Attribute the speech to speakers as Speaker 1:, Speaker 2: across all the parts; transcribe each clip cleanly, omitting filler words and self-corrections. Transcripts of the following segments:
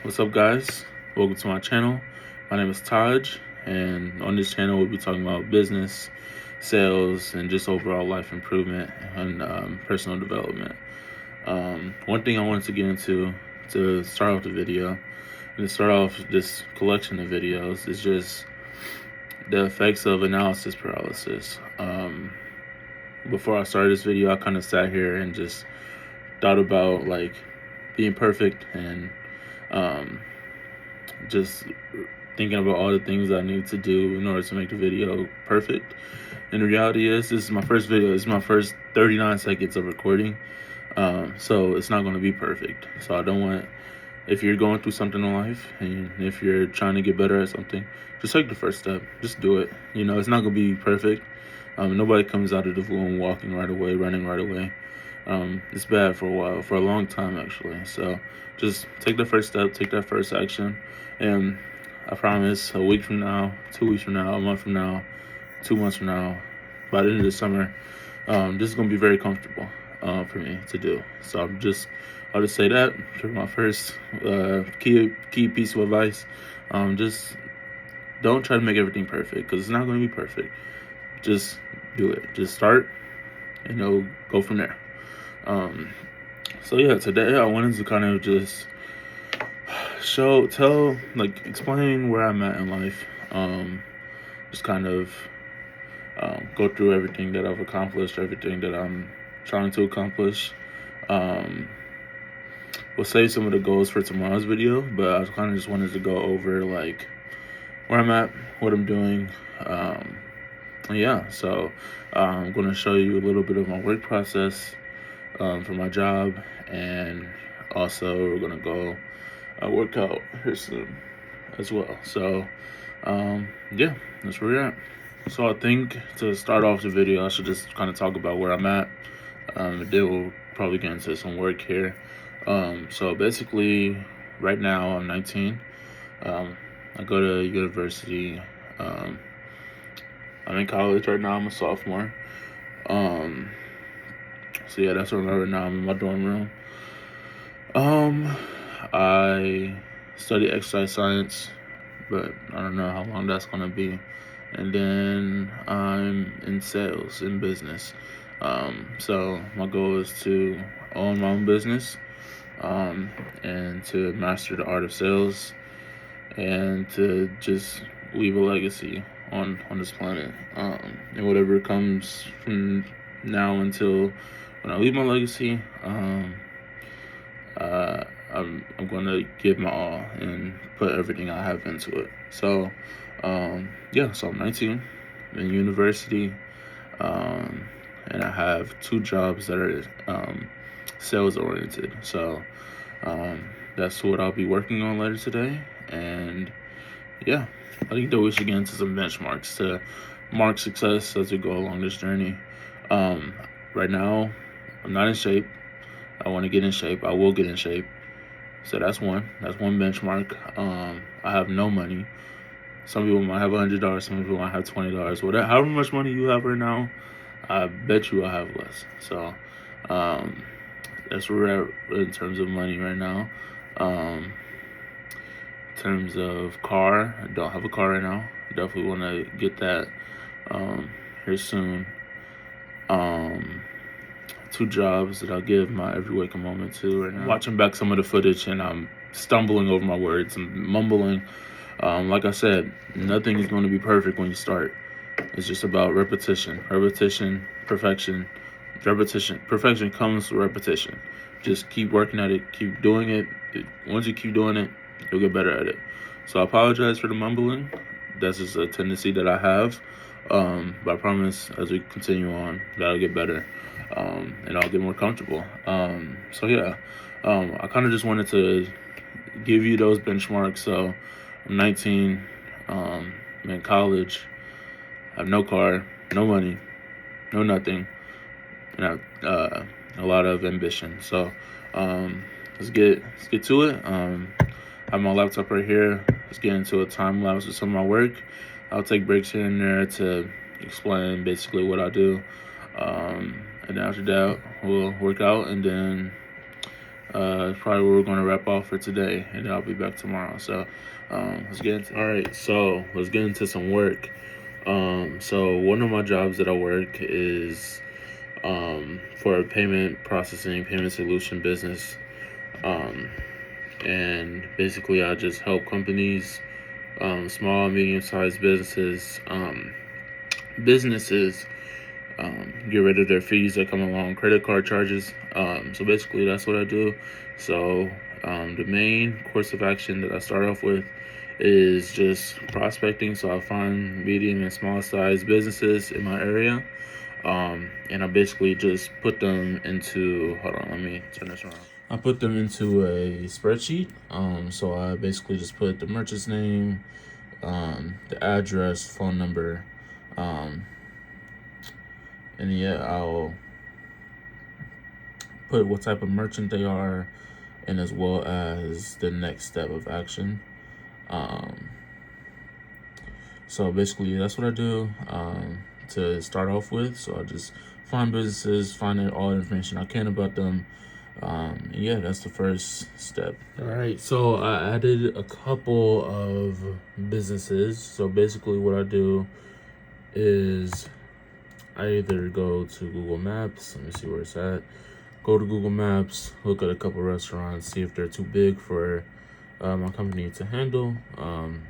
Speaker 1: What's up, guys? Welcome to my channel. My name is Taj, and on this channel, we'll be talking about business, sales, and just overall life improvement and personal development. One thing I wanted to get into to start off the video and to start off this collection of videos is just the effects of analysis paralysis. Before I started this video, I kind of sat here and just thought about like being perfect and just thinking about all the things I need to do in order to make the video perfect. And the reality is, this is my first video. This is my first 39 seconds of recording. So it's not going to be perfect. So I don't want, if you're going through something in life and if you're trying to get better at something, just take the first step. Just do it. You know, it's not going to be perfect. Nobody comes out of the womb walking right away, running right away. It's bad for a while, for a long time actually. So just take the first step, take that first action, and I promise a week from now, 2 weeks from now, a month from now, 2 months from now, by the end of the summer, this is gonna be very comfortable for me to do. So I'll just say that for my first key piece of advice. Just don't try to make everything perfect, because it's not gonna be perfect. Just do it. Just start, and it'll go from there. So yeah, today I wanted to kind of just explain where I'm at in life. Just kind of go through everything that I've accomplished, everything that I'm trying to accomplish. We'll save some of the goals for tomorrow's video, but I kind of just wanted to go over like where I'm at, what I'm doing. So I'm going to show you a little bit of my work process for my job, and also we're gonna go work out here soon as well. So that's where we're at. So I think to start off the video, I should just kind of talk about where I'm at. And then we'll probably get into some work here. So basically, right now I'm 19. I go to university. I'm in college right now. I'm a sophomore. So yeah, that's where I'm at right now. I'm in my dorm room. I study exercise science, but I don't know how long that's gonna be. And then I'm in sales, in business. So my goal is to own my own business, and to master the art of sales, and to just leave a legacy on this planet. And whatever comes from now until when I leave my legacy, I'm going to give my all and put everything I have into it. So, so I'm 19, I'm in university, and I have 2 jobs that are sales oriented. So, that's what I'll be working on later today. And yeah, I think that we should get into some benchmarks to mark success as we go along this journey. Right now, I'm not in shape. I want to get in shape. I will get in shape. So that's one benchmark. I have no money. Some people might have $100. Some people might have $20. Whatever, however much money you have right now, I bet you I have less. So that's where we're at in terms of money right now. In terms of car, I don't have a car right now. Definitely want to get that here soon. 2 jobs that I'll give my every waking moment to right now. Watching back some of the footage, and I'm stumbling over my words and mumbling. Like I said, nothing is going to be perfect when you start. It's just about repetition, perfection. Perfection comes with repetition. Just keep working at it, keep doing it. Once you keep doing it, you'll get better at it. So I apologize for the mumbling. That's just a tendency that I have. But I promise as we continue on, that'll get better. And I'll get more comfortable. I kind of just wanted to give you those benchmarks. So I'm 19, I'm in college, I have no car, no money, no nothing, and I have a lot of ambition. So let's get to it. I have my laptop right here. Let's get into a time lapse of some of my work. I'll take breaks here and there to explain basically what I do. And after that, we'll work out, and then Probably where we're going to wrap off for today, and I'll be back tomorrow. So let's get into. All right, so let's get into some work. So one of my jobs that I work is for a payment processing, payment solution business. And basically I just help companies, small, medium-sized businesses get rid of their fees that come along, credit card charges. So basically that's what I do. So the main course of action that I start off with is just prospecting. So I find medium and small sized businesses in my area. And I basically just put them into, hold on, let me turn this around. I put them into a spreadsheet. So I basically just put the merchant's name, the address, phone number, and yeah, I'll put what type of merchant they are, and as well as the next step of action. So basically that's what I do to start off with. So I just find businesses, find out all the information I can about them. Yeah, that's the first step. All right, so I added a couple of businesses. So basically what I do is I either go to Google Maps, let me see where it's at, go to Google Maps, look at a couple restaurants, see if they're too big for my company to handle.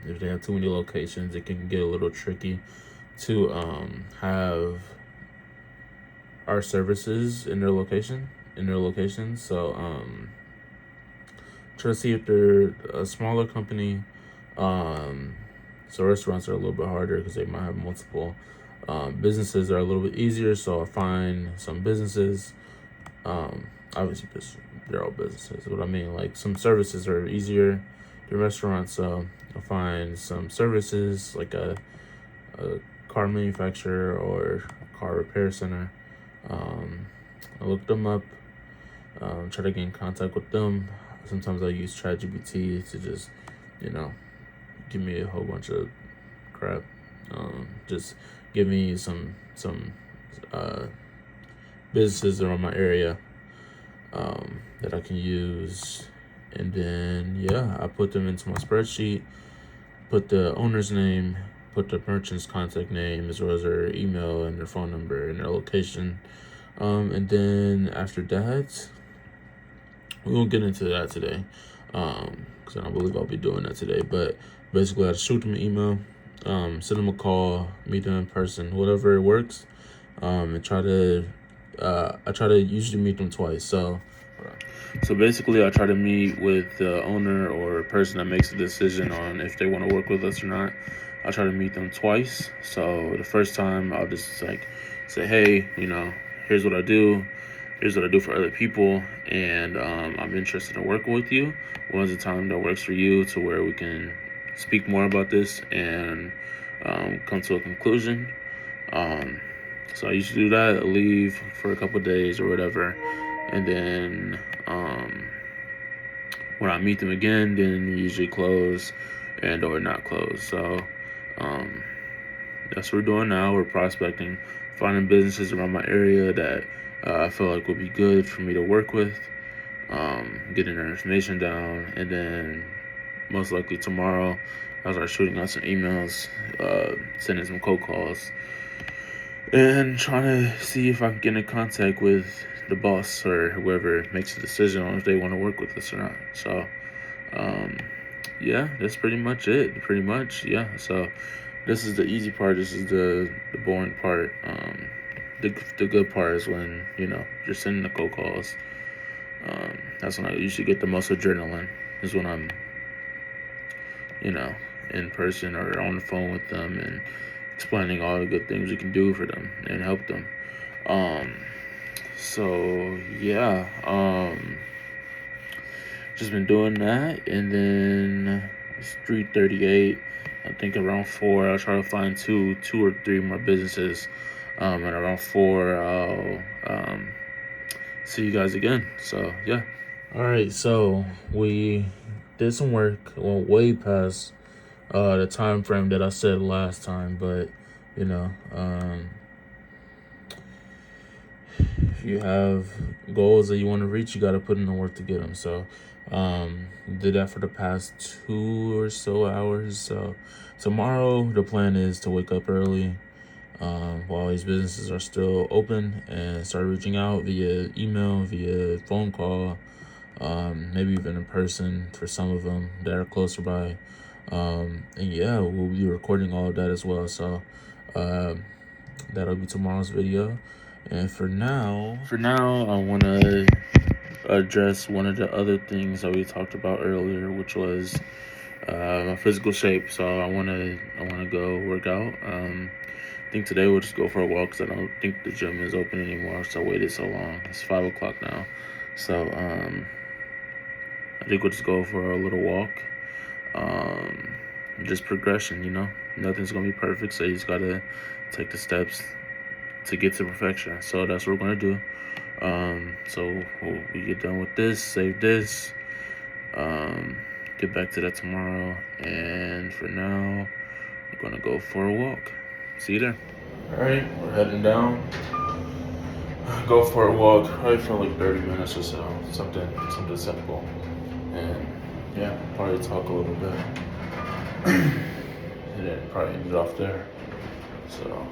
Speaker 1: If they have too many locations, it can get a little tricky to have our services in their locations. So try to see if they're a smaller company. So restaurants are a little bit harder because they might have multiple. Businesses are a little bit easier, so I find some businesses. Obviously they're all businesses, but I mean, like, some services are easier than restaurants. So I find some services like a car manufacturer or a car repair center. I look them up, try to get in contact with them. Sometimes I use ChatGPT to just, give me a whole bunch of crap. Just give me some businesses around my area that I can use, and then yeah, I put them into my spreadsheet, put the owner's name, put the merchant's contact name, as well as their email and their phone number and their location. And then after that, we won't get into that today, because I don't believe I'll be doing that today. But basically, I shoot them an email, send them a call, meet them in person, whatever works, and I try to usually meet them twice. So basically, I try to meet with the owner or person that makes the decision on if they want to work with us or not. I try to meet them twice. So the first time, I'll just say, hey, here's what I do. Here's what I do for other people, and I'm interested in working with you. When's the time that works for you to where we can speak more about this and come to a conclusion? So I usually do that, leave for a couple of days or whatever, and then when I meet them again, then usually close and or not close. So that's what we're doing now. We're prospecting, finding businesses around my area that I feel like would be good for me to work with, getting their information down, and then most likely tomorrow I'll start shooting out some emails, sending some cold calls, and trying to see if I can get in contact with the boss or whoever makes the decision on if they want to work with us or not. So yeah, that's pretty much it. Yeah. So this is the easy part. This is the boring part. The good part is when you're sending the cold calls. That's when I usually get the most adrenaline. Is when I'm in person or on the phone with them and explaining all the good things we can do for them and help them. So yeah, just been doing that, and then it's 3:38. I think around 4, I'll try to find two or three more businesses. And around 4, I'll see you guys again. So yeah. All right, so we did some work, went way past the time frame that I said last time, but if you have goals that you want to reach, you got to put in the work to get them. So did that for the past 2 or so hours. So tomorrow the plan is to wake up early while these businesses are still open and start reaching out via email, via phone call, maybe even in person for some of them that are closer by. And yeah, we'll be recording all of that as well. So that'll be tomorrow's video. And for now, I want to address one of the other things that we talked about earlier, which was my physical shape. So I want to go work out. I think today we'll just go for a walk because I don't think the gym is open anymore. So I waited so long. It's 5 o'clock now. So I think we'll just go for a little walk. Just progression, nothing's gonna be perfect, so you just gotta take the steps to get to perfection. So that's what we're gonna do. So we get done with this, save this, get back to that tomorrow, and for now we're gonna go for a walk. See you there. All right, we're heading down. Go for a walk, probably for like 30 minutes or so, something simple, and yeah, probably talk a little bit. And then probably end it off there. So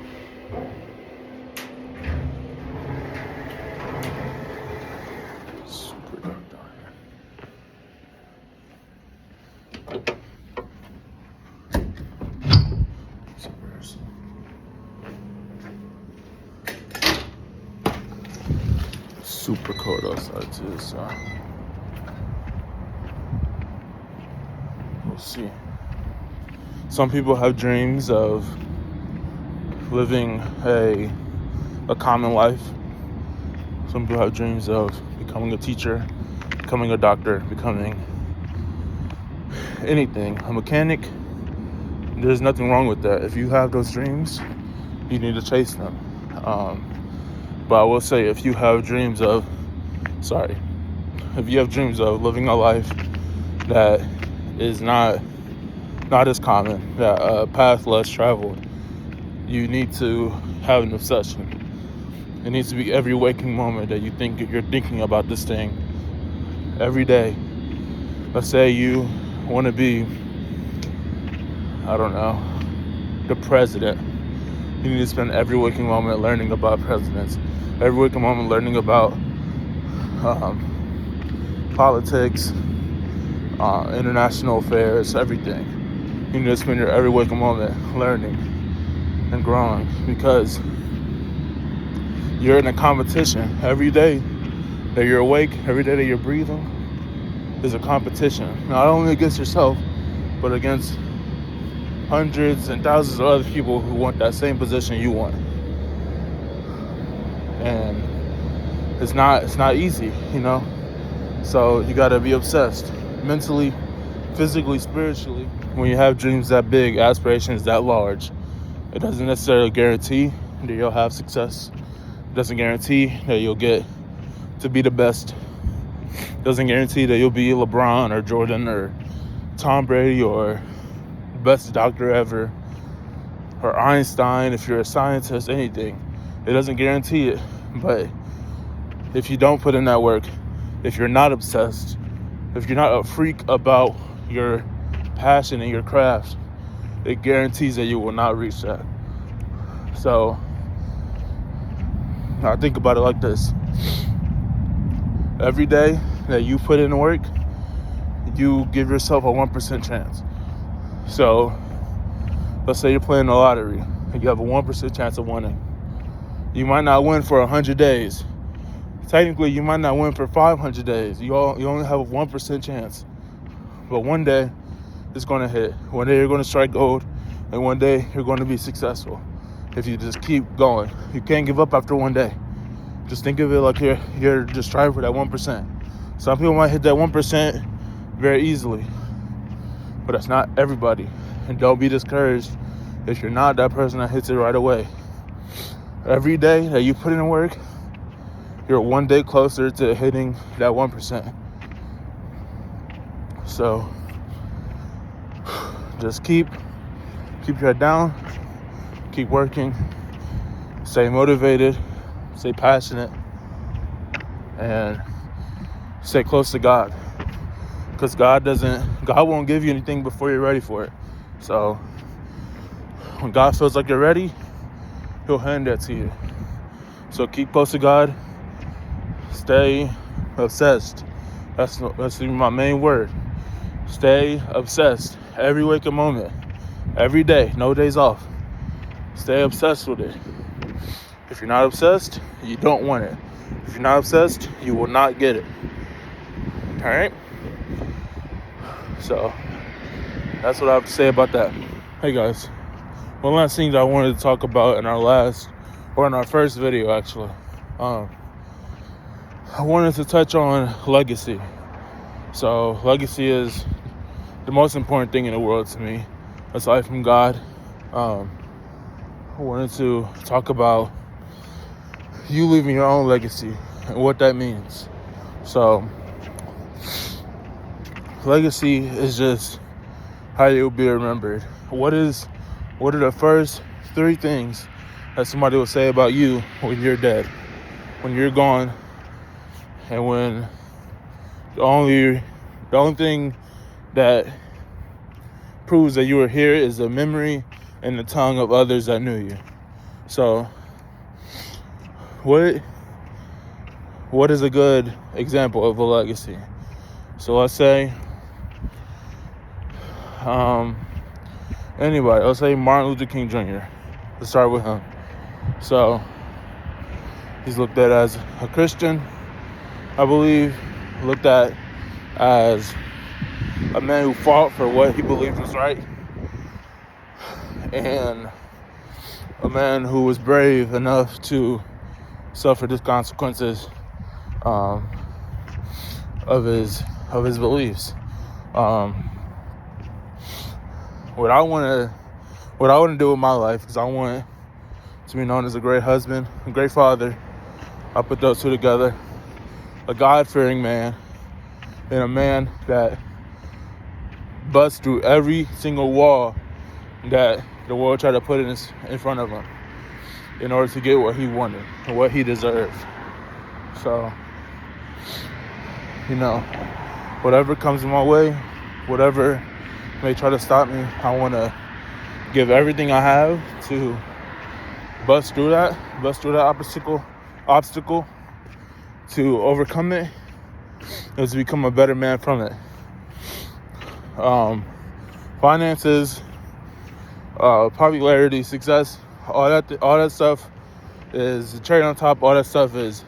Speaker 1: super dark down here. Super cold outside too, so we'll see. Some people have dreams of living a common life. Some people have dreams of becoming a teacher, becoming a doctor, becoming anything, a mechanic. There's nothing wrong with that. If you have those dreams, you need to chase them. But I will say, if you have dreams of living a life that is not as common, that a path less traveled, you need to have an obsession. It needs to be every waking moment that you're thinking about this thing every day. Let's say you want to be, I don't know, the president. You need to spend every waking moment learning about presidents, every waking moment learning about politics, international affairs, everything. You need to spend your every waking moment learning and growing, because you're in a competition. Every day that you're awake, every day that you're breathing is a competition, not only against yourself, but against hundreds and thousands of other people who want that same position you want. And it's not easy, So you gotta be obsessed mentally, physically, spiritually. When you have dreams that big, aspirations that large, it doesn't necessarily guarantee that you'll have success. It doesn't guarantee that you'll get to be the best. It doesn't guarantee that you'll be LeBron or Jordan or Tom Brady or best doctor ever, or Einstein if you're a scientist, anything. It doesn't guarantee it. But if you don't put in that work, if you're not obsessed, if you're not a freak about your passion and your craft, it guarantees that you will not reach that. So I think about it like this. Every day that you put in work, you give yourself a 1% chance. So let's say you're playing the lottery and you have a 1% chance of winning. You might not win for 100 days. Technically, you might not win for 500 days. You only have a 1% chance. But one day, it's going to hit. One day, you're going to strike gold. And one day, you're going to be successful. If you just keep going. You can't give up after one day. Just think of it like you're just striving for that 1%. Some people might hit that 1% very easily. But that's not everybody. And don't be discouraged if you're not that person that hits it right away. Every day that you put in work, you're one day closer to hitting that 1%. So just keep your head down, keep working, stay motivated, stay passionate, and stay close to God, because God won't give you anything before you're ready for it. So when God feels like you're ready, He'll hand that to you. So keep close to God. Stay obsessed. That's my main word. Stay obsessed every waking moment, every day, no days off. Stay obsessed with it. If you're not obsessed, you don't want it. If you're not obsessed, you will not get it. All right? So that's what I have to say about that. Hey guys, one last thing that I wanted to talk about in our first video actually. I wanted to touch on legacy. So legacy is the most important thing in the world to me, aside from God. I wanted to talk about you leaving your own legacy and what that means. So legacy is just how you'll be remembered. What are the first 3 things that somebody will say about you when you're dead, when you're gone, and when the only thing that proves that you were here is the memory and the tongue of others that knew you. So what is a good example of a legacy? So let's say anybody, let's say Martin Luther King Jr. Let's start with him. So he's looked at as a Christian, I believe, looked at as a man who fought for what he believed was right, and a man who was brave enough to suffer the consequences of his beliefs. What I want to do with my life is I want to be known as a great husband, a great father. I put those 2 together. A God-fearing man, and a man that busts through every single wall that the world tried to put in front of him in order to get what he wanted and what he deserved. So, whatever comes in my way, whatever may try to stop me, I want to give everything I have to bust through that obstacle, to overcome it, and to become a better man from it. Finances, popularity, success, all that stuff is the cherry on top. All that stuff is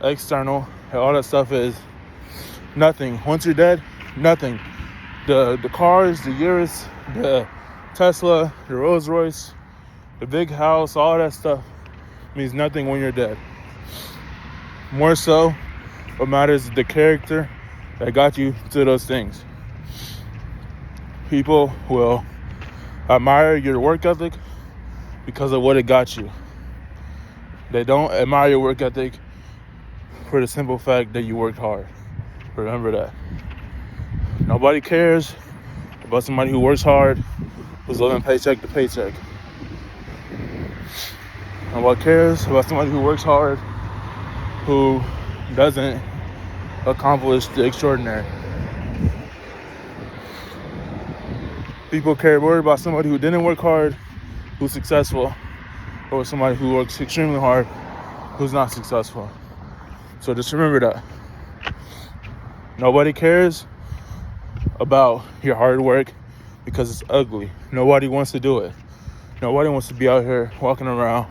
Speaker 1: external. All that stuff is nothing. Once you're dead, nothing. The cars, the Urus, the Tesla, the Rolls Royce, the big house, all that stuff means nothing when you're dead. More so, what matters is the character that got you to those things. People will admire your work ethic because of what it got you. They don't admire your work ethic for the simple fact that you worked hard. Remember that. Nobody cares about somebody who works hard, who's living paycheck to paycheck. Nobody cares about somebody who works hard, who doesn't accomplish the extraordinary. People care more about somebody who didn't work hard, who's successful, or somebody who works extremely hard, who's not successful. So just remember that. Nobody cares about your hard work because it's ugly. Nobody wants to do it. Nobody wants to be out here walking around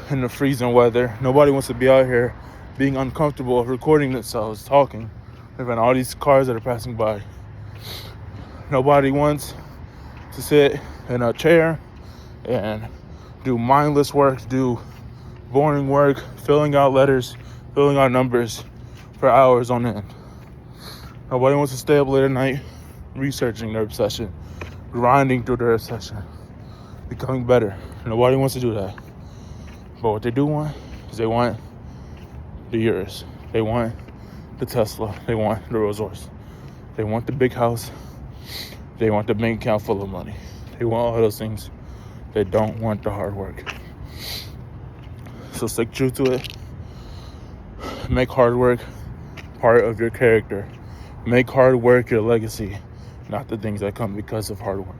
Speaker 1: in the freezing weather. Nobody wants to be out here being uncomfortable, recording themselves, talking, even all these cars that are passing by. Nobody wants to sit in a chair and do mindless work, do boring work, filling out letters, filling out numbers for hours on end. Nobody wants to stay up late at night researching their obsession, grinding through their obsession, becoming better. Nobody wants to do that. But what they do want is they want the Urus. They want the Tesla. They want the Rolls Royce. They want the big house. They want the bank account full of money. They want all those things. They don't want the hard work. So stick true to it. Make hard work part of your character. Make hard work your legacy, not the things that come because of hard work.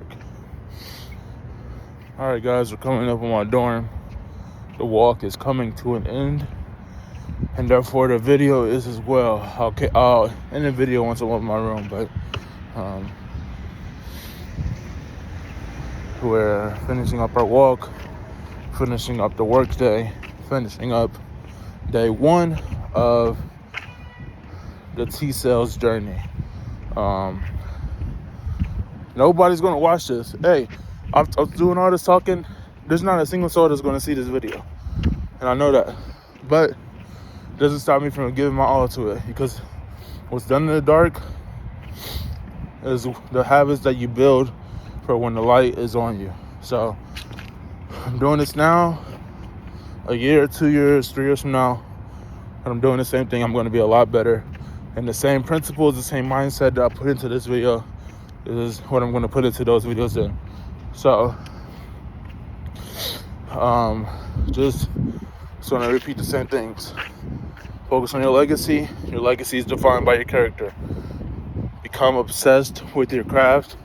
Speaker 1: All right, guys, we're coming up on my dorm. The walk is coming to an end, and therefore the video is as well. Okay, I'll end the video once I'm in my room, but we're finishing up our walk, finishing up the work day, finishing up day one of the T-Cells journey. Nobody's gonna watch this. Hey, I'm doing all this talking. There's not a single soul that's gonna see this video, and I know that. But it doesn't stop me from giving my all to it, because what's done in the dark is the habits that you build for when the light is on you. So I'm doing this now. A year, 2 years, 3 years from now, and I'm doing the same thing, I'm going to be a lot better. And the same principles, the same mindset that I put into this video is what I'm going to put into those videos then. So just going to repeat the same things. Focus on your legacy. Your legacy is defined by your character. Become obsessed with your craft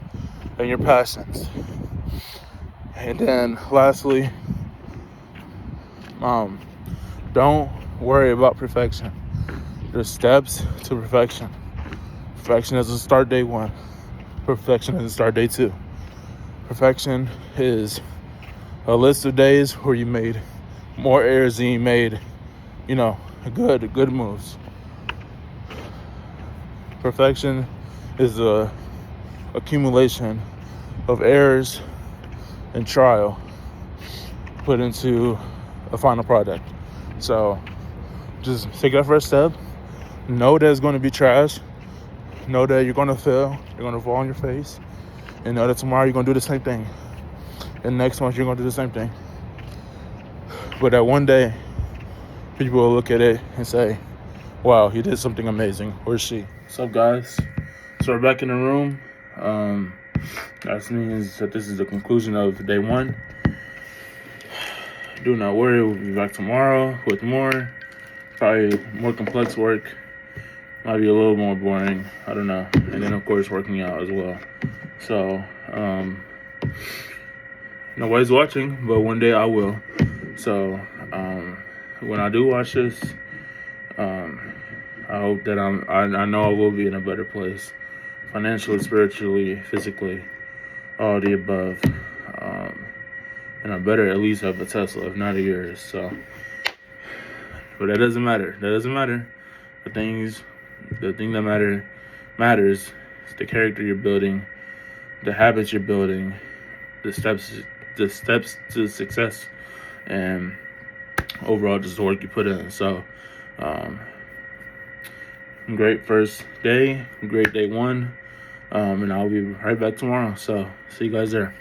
Speaker 1: and your passions. And then lastly, don't worry about perfection. There's steps to perfection. Perfection doesn't start day one. Perfection doesn't start day two. Perfection is a list of days where you made more errors than you made, good moves. Perfection is a accumulation of errors and trial put into a final product. So just take that first step. Know that it's going to be trash. Know that you're going to fail. You're going to fall on your face. And know that tomorrow you're going to do the same thing. And next month you're going to do the same thing. But that one day, people will look at it and say, wow, he did something amazing. Or she. What's up, guys? So we're back in the room. That means that this is the conclusion of day one. Do not worry, we'll be back tomorrow with more, probably more complex work. Might be a little more boring, I don't know. And then of course working out as well. So nobody's watching, but one day I will. So when I do watch this, I hope that I know I will be in a better place, financially, spiritually, physically, all the above. And I better at least have a Tesla, if not a yours. So, but that doesn't matter. That doesn't matter. The thing that matters is the character you're building, the habits you're building, the steps to success, and overall just the work you put in. So, great first day, great day one, and I'll be right back tomorrow. So, see you guys there.